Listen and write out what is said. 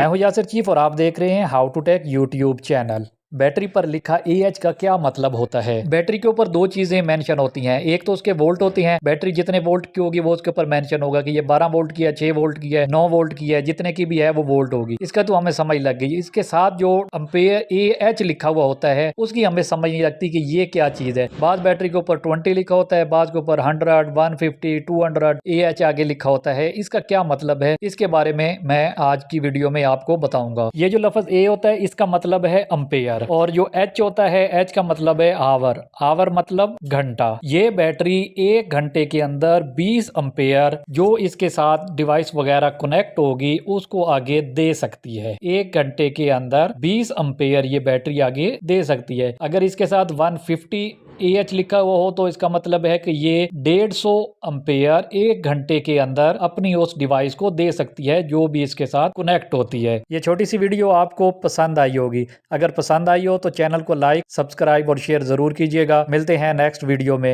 मैं हूं यासिर चीफ और आप देख रहे हैं how to take YouTube channel. Battery पर लिखा AH का क्या मतलब होता है? बैटरी के ऊपर दो चीजें मेंशन होती हैं, एक तो उसके वोल्ट होते हैं, बैटरी जितने वोल्ट की होगी वो उसके ऊपर मेंशन होगा कि ये 12 वोल्ट की है, 6 वोल्ट की है, 9 वोल्ट की है, जितने की भी है वो वोल्ट होगी। इसका तो हमें समझ लग गई। इसके साथ जो एम्पेयर AH लिखा हुआ होता है उसकी हमें समझ नहीं लगती कि ये क्या चीज है। बाद बैटरी के ऊपर 20 लिखा होता है, बाद के ऊपर 100, 150, 200 AH आगे लिखा होता है। इसका क्या मतलब है, इसके बारे में मैं आज की वीडियो में आपको बताऊंगा। ये जो लफ्ज A होता है इसका मतलब है एम्पेयर, और जो H होता है, H का मतलब है आवर, आवर मतलब घंटा। ये बैटरी 1 घंटे के अंदर 20 एम्पेयर जो इसके साथ डिवाइस वगैरह कनेक्ट होगी उसको आगे दे सकती है। 1 घंटे के अंदर 20 एम्पेयर ये बैटरी आगे दे सकती है। अगर इसके साथ 150 AH लिखा हुआ हो तो इसका मतलब है कि ये 150 एम्पेयर 1 घंटे के अंदर अपनी उस डिवाइस को दे सकती है जो भी इसके साथ कनेक्ट होती है। ये छोटी सी वीडियो आपको पसंद आई होगी। अगर पसंद आई हो तो चैनल को लाइक, सब्सक्राइब और शेयर जरूर कीजिएगा। मिलते हैं नेक्स्ट वीडियो में।